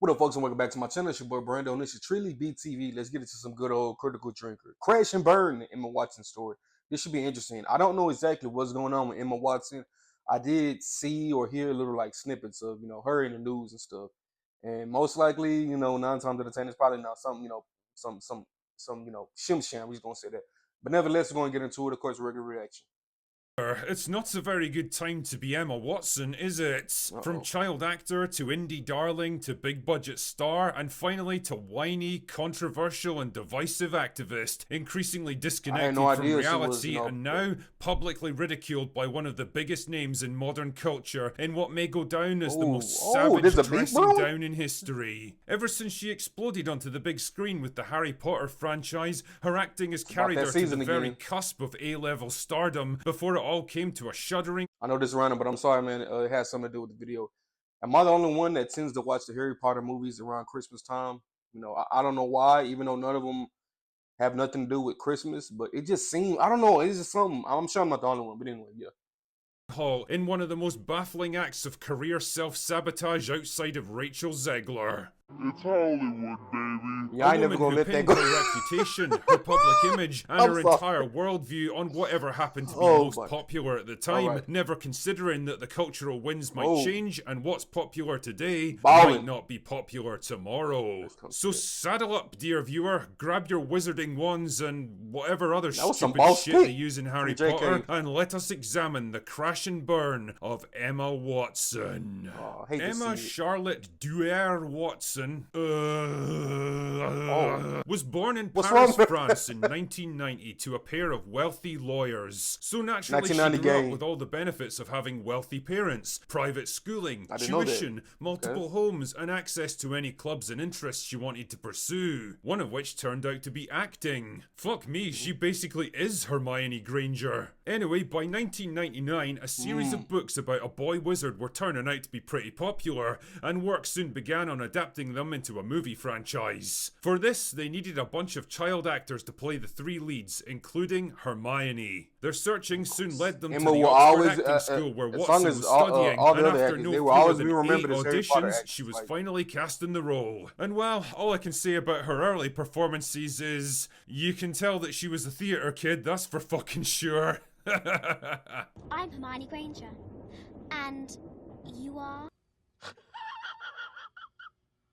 What up, folks, and welcome back to my channel. It's your boy Brando, and this is Truly BTV. Let's get into some good old critical drinker. Crash and burn the Emma Watson story. This should be interesting. I don't know exactly what's going on with Emma Watson. I did see or hear little like snippets of, her in the news and stuff. And most likely, 9 times out of 10, it's probably not something, shim sham. We're just gonna say that. But nevertheless, we're gonna get into it, of course, regular reaction. It's not a very good time to be Emma Watson, is it? Uh-oh. From child actor to indie darling to big budget star, and finally to whiny, controversial, and divisive activist, increasingly disconnected from reality and now publicly ridiculed by one of the biggest names in modern culture in what may go down as the most savage dressing down in history. Ever since she exploded onto the big screen with the Harry Potter franchise, her acting has carried her to the very cusp of A-level stardom before it all came to a shuddering. I know this is random, but I'm sorry, man. It has something to do with the video. Am I the only one that tends to watch the Harry Potter movies around Christmas time? I don't know why, even though none of them have nothing to do with Christmas, but it just seems, I don't know, it's just something. I'm sure I'm not the only one, but anyway, yeah. Hall in one of the most baffling acts of career self-sabotage outside of Rachel Zegler. It's Hollywood, baby. Yeah, I ain't never gonna let that go. Her reputation, her public image, and her entire worldview on whatever happened to be most popular at the time, never considering that the cultural winds might change and what's popular today might not be popular tomorrow. So saddle up, dear viewer, grab your wizarding wands and whatever other stupid shit they use in Harry Potter, and let us examine the crash and burn of Emma Watson. Emma Charlotte Duer Watson was born in Paris, France in 1990 to a pair of wealthy lawyers. So naturally she grew up with all the benefits of having wealthy parents, private schooling, tuition, multiple homes, and access to any clubs and interests she wanted to pursue, one of which turned out to be acting. Fuck me, she basically is Hermione Granger. Anyway, by 1999, a series of books about a boy wizard were turning out to be pretty popular, and work soon began on adapting them into a movie franchise. For this, they needed a bunch of child actors to play the 3 leads, including Hermione. Their searching soon led them to the Oxford Acting School where Watson was studying, and after no fewer than 8 auditions, she was finally cast in the role. And well, all I can say about her early performances is, you can tell that she was a theatre kid, that's for fucking sure. I'm Hermione Granger, and you are?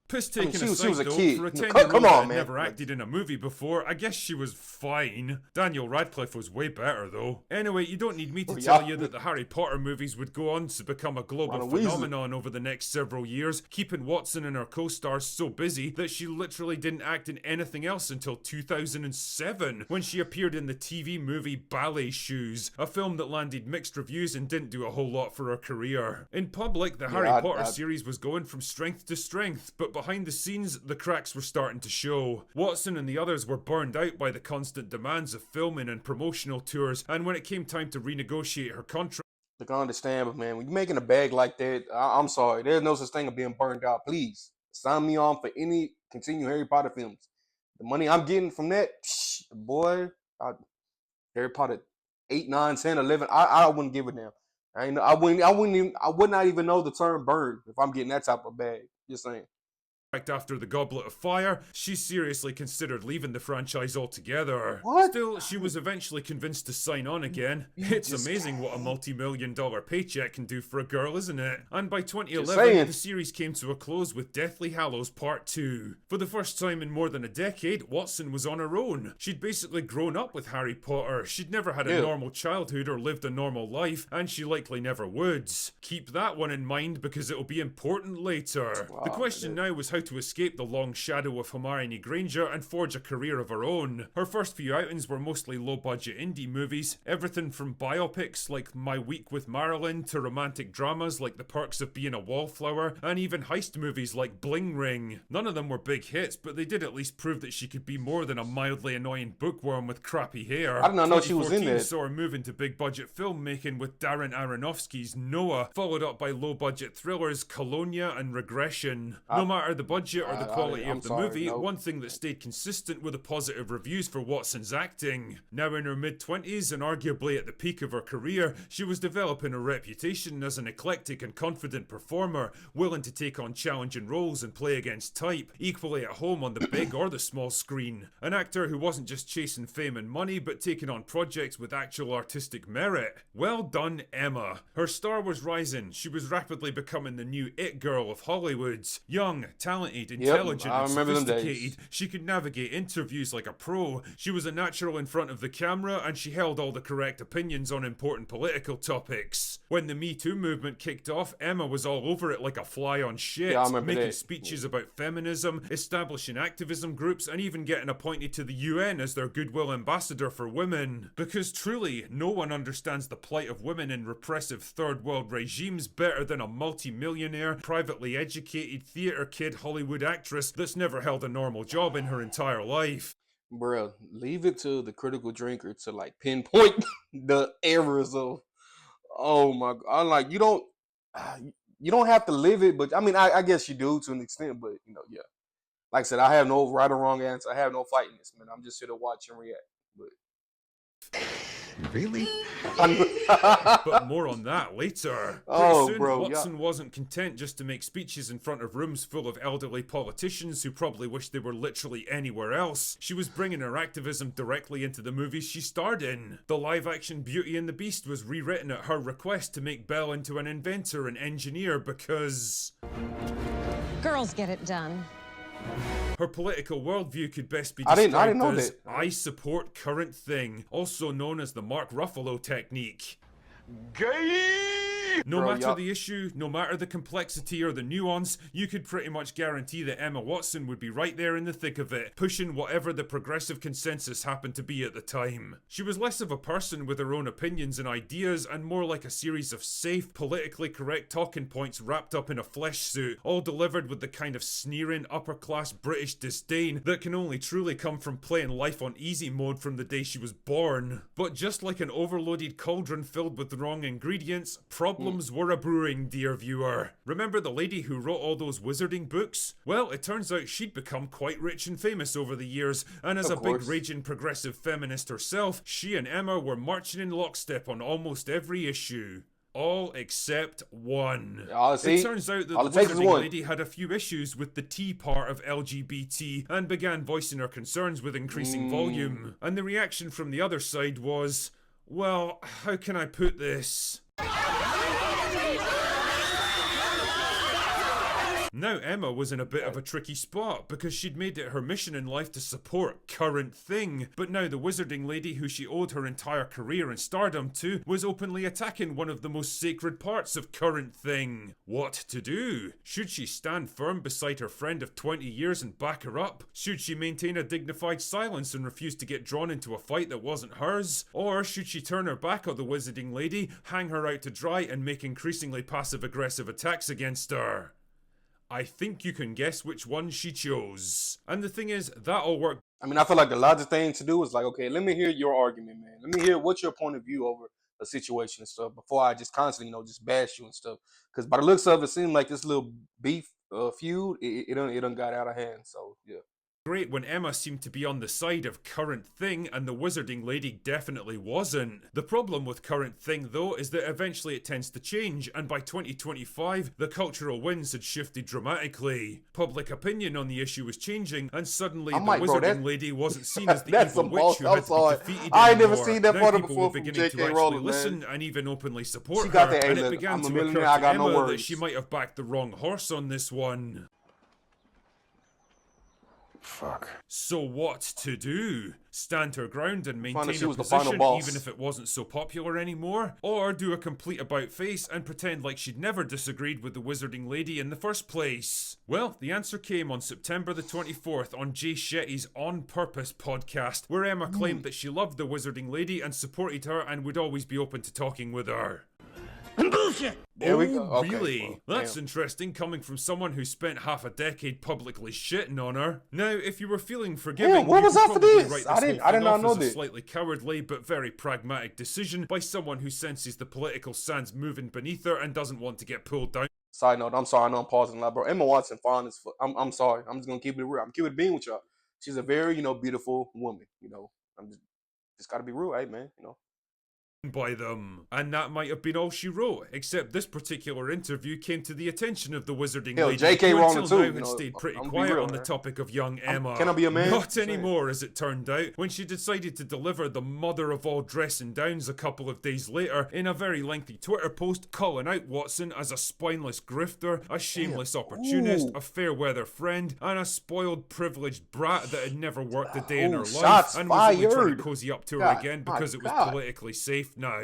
Piss taken aside though, for a 10-year-old that never acted in a movie before, I guess she was fine. Daniel Radcliffe was way better though. Anyway, you don't need me to tell you that the Harry Potter movies would go on to become a global phenomenon over the next several years, keeping Watson and her co-stars so busy that she literally didn't act in anything else until 2007, when she appeared in the TV movie Ballet Shoes, a film that landed mixed reviews and didn't do a whole lot for her career. In public, the Harry Potter series was going from strength to strength, but behind the scenes, the cracks were starting to show. Watson and the others were burned out by the constant demands of filming and promotional tours, and when it came time to renegotiate her contract... Look, I understand, but man, when you're making a bag like that, I'm sorry, there's no such thing as being burned out. Please, sign me on for any continued Harry Potter films. The money I'm getting from that, boy, Harry Potter 8, 9, 10, 11, I wouldn't give a damn. I would not even know the term burn if I'm getting that type of bag. Just saying. After the Goblet of Fire, she seriously considered leaving the franchise altogether. What? Still, she was eventually convinced to sign on again. It's amazing what a multi-million-dollar paycheck can do for a girl, isn't it? And by 2011, the series came to a close with Deathly Hallows Part 2. For the first time in more than a decade, Watson was on her own. She'd basically grown up with Harry Potter. She'd never had a normal childhood or lived a normal life, and she likely never would. Keep that one in mind because it'll be important later. The question now was how to escape the long shadow of Hermione Granger and forge a career of her own. Her first few outings were mostly low-budget indie movies, everything from biopics like My Week with Marilyn to romantic dramas like The Perks of Being a Wallflower, and even heist movies like Bling Ring. None of them were big hits, but they did at least prove that she could be more than a mildly annoying bookworm with crappy hair. I did not know she was in there. Saw her move into big-budget filmmaking with Darren Aronofsky's Noah, followed up by low-budget thrillers Colonia and Regression. No matter the budget or the quality of the movie, one thing that stayed consistent were the positive reviews for Watson's acting. Now in her mid-20s and arguably at the peak of her career, she was developing a reputation as an eclectic and confident performer, willing to take on challenging roles and play against type, equally at home on the big or the small screen. An actor who wasn't just chasing fame and money, but taking on projects with actual artistic merit. Well done, Emma. Her star was rising. She was rapidly becoming the new it girl of Hollywood. Young, talented, intelligent, and sophisticated. She could navigate interviews like a pro. She was a natural in front of the camera, and she held all the correct opinions on important political topics. When the Me Too movement kicked off, Emma was all over it like a fly on shit, making speeches about feminism, establishing activism groups, and even getting appointed to the UN as their goodwill ambassador for women. Because truly, no one understands the plight of women in repressive third world regimes better than a multi-millionaire, privately educated, theater kid Hollywood actress that's never held a normal job in her entire life. Bruh, leave it to the critical drinker to like pinpoint the errors of, oh my god, I'm like, you don't have to live it, but I mean, I guess you do to an extent, but you know, yeah. Like I said, I have no right or wrong answer. I have no fight in this, man. I'm just here to watch and react. But really? But more on that later. Pretty soon, bro, Watson wasn't content just to make speeches in front of rooms full of elderly politicians who probably wished they were literally anywhere else. She was bringing her activism directly into the movies she starred in. The live-action Beauty and the Beast was rewritten at her request to make Belle into an inventor and engineer because... girls get it done. Her political worldview could best be described I didn't know as that. I support current thing, also known as the Mark Ruffalo technique. No matter the issue, no matter the complexity or the nuance, you could pretty much guarantee that Emma Watson would be right there in the thick of it, pushing whatever the progressive consensus happened to be at the time. She was less of a person with her own opinions and ideas, and more like a series of safe, politically correct talking points wrapped up in a flesh suit, all delivered with the kind of sneering, upper-class British disdain that can only truly come from playing life on easy mode from the day she was born. But just like an overloaded cauldron filled with the wrong ingredients, problems were a brewing, dear viewer. Remember the lady who wrote all those wizarding books? Well, it turns out she'd become quite rich and famous over the years, and as a big raging progressive feminist herself, she and Emma were marching in lockstep on almost every issue. All except one. It turns out that the Wizarding Lady had a few issues with the T part of LGBT and began voicing her concerns with increasing volume. And the reaction from the other side was, well, how can I put this? Now Emma was in a bit of a tricky spot because she'd made it her mission in life to support current thing, but now the Wizarding Lady who she owed her entire career and stardom to was openly attacking one of the most sacred parts of current thing. What to do? Should she stand firm beside her friend of 20 years and back her up? Should she maintain a dignified silence and refuse to get drawn into a fight that wasn't hers? Or should she turn her back on the Wizarding Lady, hang her out to dry and make increasingly passive-aggressive attacks against her? I think you can guess which one she chose. And the thing is, that all worked. I mean, I feel like the logical thing to do is like, okay, let me hear your argument, man. Let me hear what's your point of view over a situation and stuff before I just constantly, just bash you and stuff. Because by the looks of it, it seemed like this little beef feud, it done got out of hand. So, yeah. Great when Emma seemed to be on the side of current thing and the Wizarding Lady definitely wasn't. The problem with current thing though is that eventually it tends to change, and by 2025 the cultural winds had shifted dramatically. Public opinion on the issue was changing, and suddenly the Wizarding Lady wasn't seen as the evil witch who had to be defeated I ain't never seen that now part people before were from beginning J.K. to actually Rowling, listen man. and even openly support She her, got that, and it began to occur to Emma that she might have backed the wrong horse on this one. Fuck. So what to do? Stand her ground and maintain her the position final even if it wasn't so popular anymore? Or do a complete about-face and pretend like she'd never disagreed with the Wizarding Lady in the first place? Well, the answer came on September the 24th on Jay Shetty's On Purpose podcast, where Emma claimed that she loved the Wizarding Lady and supported her and would always be open to talking with her. Bullshit! There we go. Okay, Really? well, That's interesting coming from someone who spent half a decade publicly shitting on her. Now, if you were feeling forgiving, what you was could after probably this? write I this did whole thing not off know as a that. slightly cowardly but very pragmatic decision by someone who senses the political sands moving beneath her and doesn't want to get pulled down. Side note, I'm sorry, I know I'm pausing a lot, bro. Emma Watson, fine as fuck. I'm sorry. I'm just gonna keep it real. I'm keep it being with y'all. She's a very, beautiful woman. I'm just gotta be real, hey man. By them. And that might have been all she wrote, except this particular interview came to the attention of the wizarding lady, J.K. who Rowling until too, now had stayed pretty I'm quiet real, on the man. topic of young Emma. Can I be a man? Not anymore, as it turned out, when she decided to deliver the mother of all dressing downs a couple of days later in a very lengthy Twitter post calling out Watson as a spineless grifter, a shameless opportunist, a fair weather friend, and a spoiled privileged brat that had never worked a day in her life and was only trying to cozy up to her again because it was politically safe now.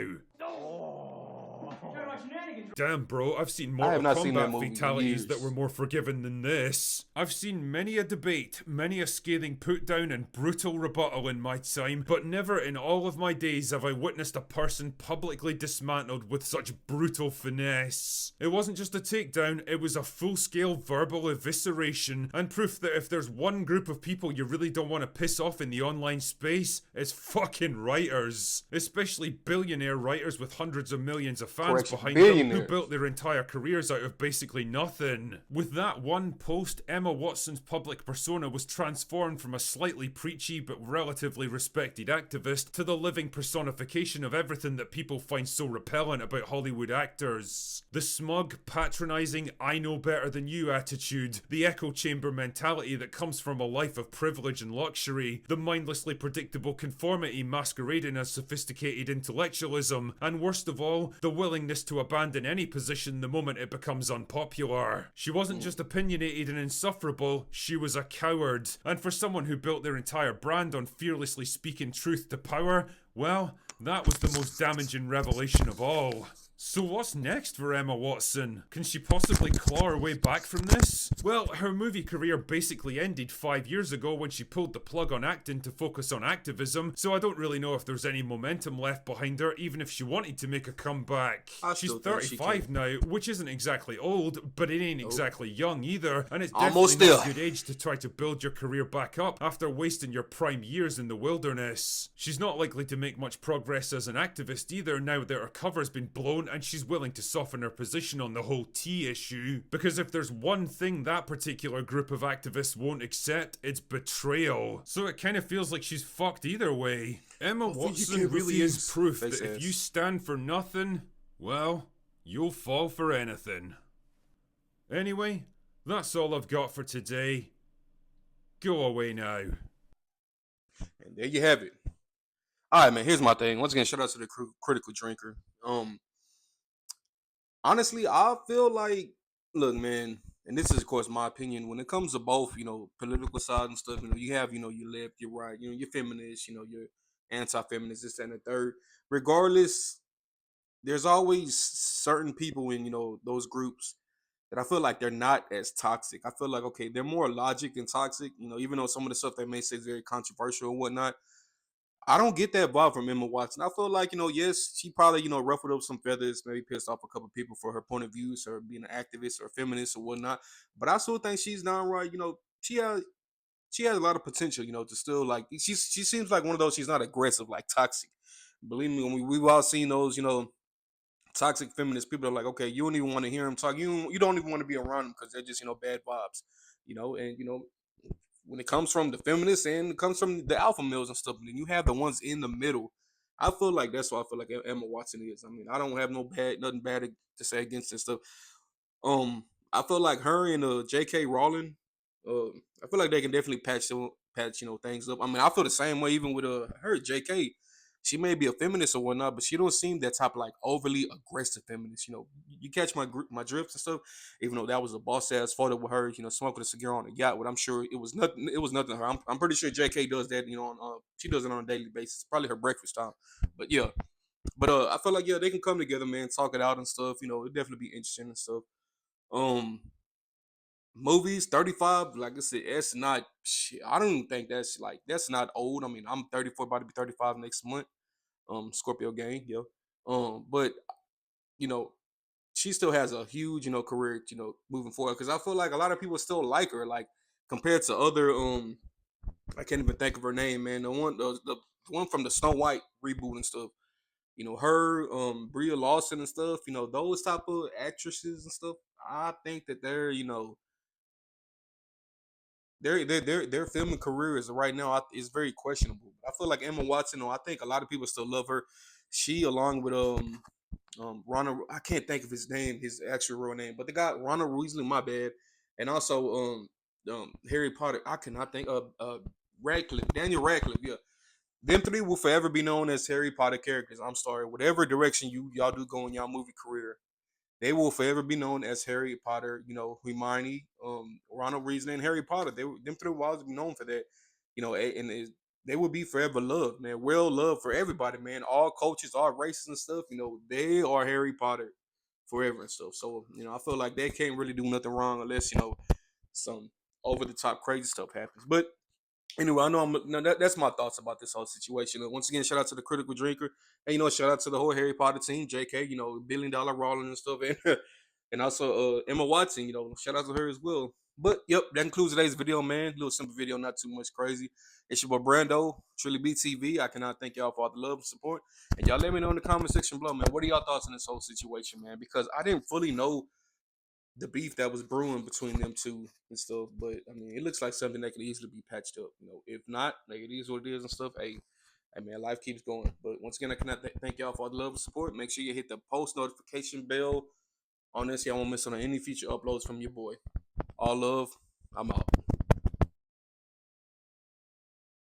Damn, bro, I've seen Mortal Kombat fatalities that were more forgiving than this. I've seen many a debate, many a scathing put down and brutal rebuttal in my time, but never in all of my days have I witnessed a person publicly dismantled with such brutal finesse. It wasn't just a takedown, it was a full-scale verbal evisceration, and proof that if there's one group of people you really don't want to piss off in the online space, it's fucking writers. Especially billionaire writers with hundreds of millions of fans behind them who built their entire careers out of basically nothing. With that one post, Emma Watson's public persona was transformed from a slightly preachy but relatively respected activist to the living personification of everything that people find so repellent about Hollywood actors. The smug, patronizing, I know better than you attitude, the echo chamber mentality that comes from a life of privilege and luxury, the mindlessly predictable conformity masquerading as sophisticated intellectualism, and worst of all, the willingness to abandon any position the moment it becomes unpopular. She wasn't just opinionated and insufferable, she was a coward. And for someone who built their entire brand on fearlessly speaking truth to power, well, that was the most damaging revelation of all. So what's next for Emma Watson? Can she possibly claw her way back from this? Well, her movie career basically ended 5 years ago when she pulled the plug on acting to focus on activism, so I don't really know if there's any momentum left behind her, even if she wanted to make a comeback. She's 35 now, which isn't exactly old, but it ain't exactly young either, and it's definitely not a good age to try to build your career back up after wasting your prime years in the wilderness. She's not likely to make much progress as an activist either now that her cover's been blown and she's willing to soften her position on the whole tea issue. Because if there's one thing that particular group of activists won't accept, it's betrayal. So it kind of feels like she's fucked either way. Emma Watson really is proof that if you stand for nothing, well, you'll fall for anything. Anyway, that's all I've got for today. Go away now. And there you have it. Alright, man, here's my thing. Once again, shout out to the Critical Drinker. Honestly, I feel like, look, man, and this is, of course, my opinion. When it comes to both, political side and stuff, you have, your left, your right, your feminist, your anti-feminist, this and the third. Regardless, there's always certain people in, those groups that I feel like they're not as toxic. I feel like, okay, they're more logic than toxic, even though some of the stuff they may say is very controversial and whatnot. I don't get that vibe from Emma Watson. I feel like, yes, she probably, ruffled up some feathers, maybe pissed off a couple people for her point of views or being an activist or a feminist or whatnot. But I still think she's downright, she has a lot of potential, to still like, she seems like one of those, she's not aggressive, like toxic. Believe me, when we've all seen those, toxic feminist people are like, okay, you don't even want to hear them talk. You don't even want to be around them because they're just, bad vibes, and, when it comes from the feminists and it comes from the alpha males and stuff, and then you have the ones in the middle. I feel like that's what I feel like Emma Watson is. I mean, I don't have nothing bad to say against this stuff. I feel like her and J.K. Rowling, I feel like they can definitely patch things up. I mean, I feel the same way even with her J.K. She may be a feminist or whatnot, but she don't seem that type of like overly aggressive feminist. You catch my drifts and stuff. Even though that was a boss ass photo with her, smoking a cigar on a yacht. But I'm sure it was nothing. It was nothing to her. I'm pretty sure J.K. does that. She does it on a daily basis. Probably her breakfast time. But yeah. But I feel like they can come together, man, talk it out and stuff. It'd definitely be interesting and stuff. Movies 35, like I said, it's not shit. I don't even think that's not old. I mean, I'm 34, about to be 35 next month. Scorpio gang, yo. But she still has a huge, career, moving forward. Because I feel like a lot of people still like her, like compared to other, I can't even think of her name, man. The one from the Snow White reboot and stuff. Her, Bria Lawson and stuff. Those type of actresses and stuff. I think that they're, you know, their filming career is right now is very questionable. I feel like Emma Watson, though, I think a lot of people still love her. She, along with Ronald, I can't think of his name, his actual real name, but the guy Ronald Weasley, my bad, and also Harry Potter. I cannot think of Radcliffe, Daniel Radcliffe. Yeah, them three will forever be known as Harry Potter characters. I'm sorry, whatever direction y'all do go in y'all movie career, they will forever be known as Harry Potter. You know, Hermione, Ronald Weasley, and Harry Potter. Them three will always be known for that. You know, they will be forever loved, man. Well loved for everybody, man. All cultures, all races and stuff. You know, they are Harry Potter forever and stuff. So, you know, I feel like they can't really do nothing wrong unless, you know, some over the top crazy stuff happens. But anyway, I know that's my thoughts about this whole situation. Once again, shout out to the Critical Drinker, and you know, shout out to the whole Harry Potter team, J.K. You know, $1 billion Rowling and stuff, and and also Emma Watson. You know, shout out to her as well. But yep, that concludes today's video, man. Little simple video, not too much crazy. It's your boy Brando, Truly BTV. I cannot thank y'all for all the love and support, and y'all let me know in the comment section below, man. What are y'all thoughts on this whole situation, man? Because I didn't fully know the beef that was brewing between them two and stuff. But I mean, it looks like something that could easily be patched up. You know, if not, like it is what it is and stuff. Hey, man, life keeps going. But once again, I cannot thank y'all for all the love and support. Make sure you hit the post notification bell on this. Y'all won't miss on any future uploads from your boy. All love. I'm out.